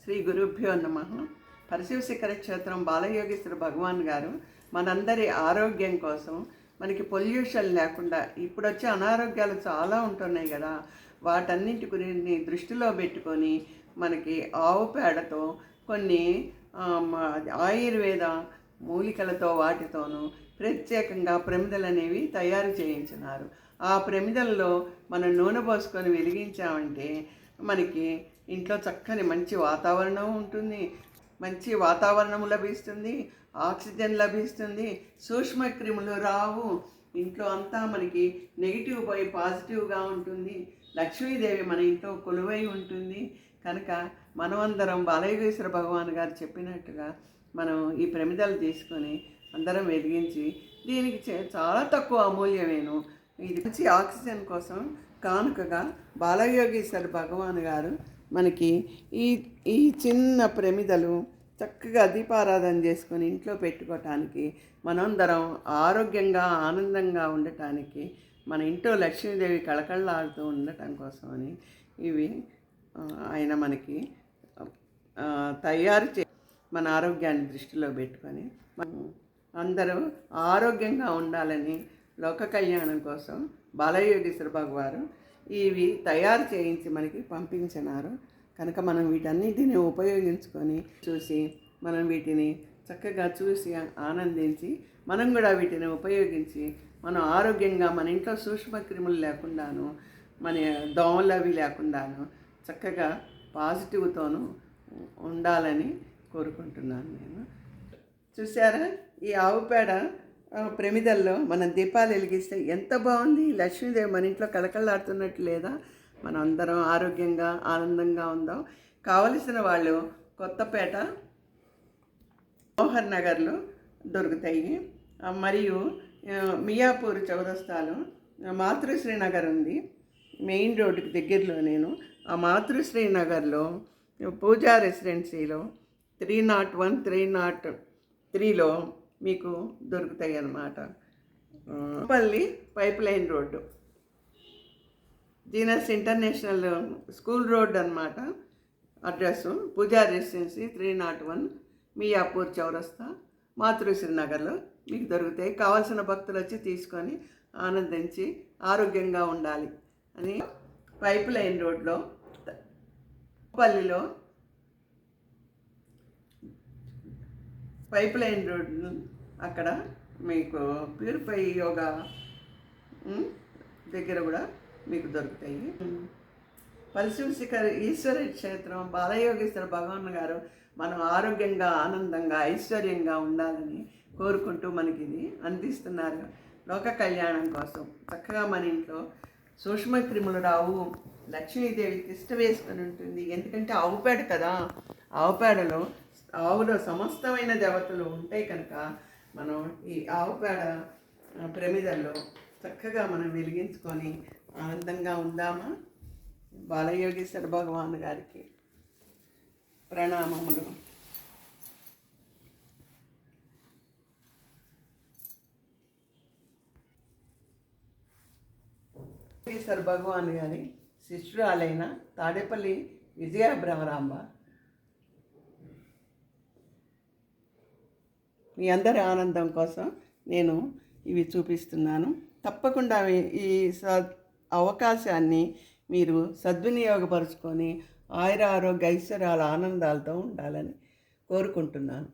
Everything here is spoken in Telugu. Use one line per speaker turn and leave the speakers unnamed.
శ్రీ గురుభ్యో నమ. పరశివశిఖర క్షేత్రం బాలయోగేశ్వర భగవాన్ గారు మనందరి ఆరోగ్యం కోసం, మనకి పొల్యూషన్ లేకుండా, ఇప్పుడు వచ్చే అనారోగ్యాలు చాలా ఉంటున్నాయి కదా, వాటన్నింటి గురించి దృష్టిలో పెట్టుకొని మనకి ఆవు పేడతో కొన్ని ఆయుర్వేద మూలికలతో వాటితోనూ ప్రత్యేకంగా ప్రమిదలు అనేవి తయారు చేయించినారు. ఆ ప్రమిదల్లో మనం నూనె పోసుకొని వెలిగించామంటే మనకి ఇంట్లో చక్కని మంచి వాతావరణం ఉంటుంది, మంచి వాతావరణం లభిస్తుంది, ఆక్సిజన్ లభిస్తుంది, సూక్ష్మక్రిములు రావు, ఇంట్లో అంతా మనకి నెగిటివ్ పోయి పాజిటివ్గా ఉంటుంది, లక్ష్మీదేవి మన ఇంట్లో కొలువై ఉంటుంది. కనుక మనమందరం బాలయోగేశ్వర భగవాన్ గారు చెప్పినట్టుగా మనం ఈ ప్రమిదలు తీసుకొని అందరం వెలిగించి, దీనికి చాలా తక్కువ అమూల్యమేను, ఇది మంచి ఆక్సిజన్ కోసం కానుకగా బాలయోగేశ్వర భగవాన్ గారు మనకి ఈ ఈ చిన్న ప్రమిదలు చక్కగా దీపారాధన చేసుకొని ఇంట్లో పెట్టుకోవటానికి, మనందరం ఆరోగ్యంగా ఆనందంగా ఉండటానికి, మన ఇంట్లో లక్ష్మీదేవి కళకళలాడుతూ ఉండటం కోసమని ఇవి ఆయన మనకి తయారు మన ఆరోగ్యాన్ని దృష్టిలో పెట్టుకొని మనం అందరూ ఆరోగ్యంగా ఉండాలని లోక కళ్యాణం కోసం బాలయోగేశ్వర భగవారు ఇవి తయారు చేయించి మనకి పంపించినారు. కనుక మనం వీటన్నిటిని ఉపయోగించుకొని చూసి, మనం వీటిని చక్కగా చూసి ఆనందించి, మనం కూడా వీటిని ఉపయోగించి మనం ఆరోగ్యంగా, మన ఇంట్లో సూక్ష్మక్రిములు లేకుండాను, మన దోమలు అవి లేకుండాను చక్కగా పాజిటివ్తోనూ ఉండాలని కోరుకుంటున్నాను. నేను చూసారా, ఈ ఆవు పేడ ప్రమిదల్లో మనం దీపాలు వెలిగిస్తే ఎంత బాగుంది, లక్ష్మీదేవి మన ఇంట్లో కళకళలాడుతున్నట్టు లేదా? మనం అందరం ఆరోగ్యంగా ఆనందంగా ఉందాం. కావలసిన వాళ్ళు కొత్తపేట, మోహన్ నగర్లో దొరుకుతాయి, మరియు మియాపూర్ చౌరస్తాలో మాతృశ్రీ నగర్ ఉంది, మెయిన్ రోడ్డుకి దగ్గరలో. నేను ఆ మాతృశ్రీ నగర్లో పూజా రెసిడెన్సీలో 301, 303లో మీకు దొరుకుతాయి అన్నమాట. పల్లి pipe line road, genus international school road అన్నమాట. అడ్రస్సు పూజా రెసిడెన్సీ 301, మియాపూర్ చౌరస్తా, మాతృశ్రీ నగర్లో మీకు దొరుకుతాయి. కావాల్సిన భక్తులు వచ్చి తీసుకొని ఆనందించి ఆరోగ్యంగా ఉండాలి అని పైప్ లైన్ రోడ్లో పల్లిలో పైప్ లైన్ రోడ్ అక్కడ మీకు ప్యూరిఫై యోగా దగ్గర కూడా మీకు దొరుకుతాయి. పరశివశిఖర ఈశ్వర క్షేత్రం బాలయోగేశ్వర భగవాన్ గారు మనం ఆరోగ్యంగా ఆనందంగా ఐశ్వర్యంగా ఉండాలని కోరుకుంటూ మనకి ఇది అందిస్తున్నారు లోక కళ్యాణం కోసం. చక్కగా మన ఇంట్లో సూక్ష్మక్రిములు రావు, లక్ష్మీదేవి తిష్ట వేసుకొని ఉంటుంది. ఎందుకంటే ఆవు పేడ కదా, ఆవు పేడలో ఆవులో సమస్తమైన దేవతలు ఉంటాయి. కనుక మనం ఈ ఆవు పేడ ప్రమిదల్లో చక్కగా మనం వెలిగించుకొని ఆనందంగా ఉందామా? బాలయోగేశ్వర భగవాన్ గారికి ప్రణామములు. యోగేశ్వర భగవాన్ గారి శిష్యురాలైన తాడేపల్లి విజయబ్రహ్మరాంబ మీ అందరి ఆనందం కోసం నేను ఇవి చూపిస్తున్నాను. తప్పకుండా ఈ అవకాశాన్ని మీరు సద్వినియోగపరుచుకొని ఆయుర ఆరోగ్య ఐశ్వర్యాల ఆనందాలతో ఉండాలని కోరుకుంటున్నాను.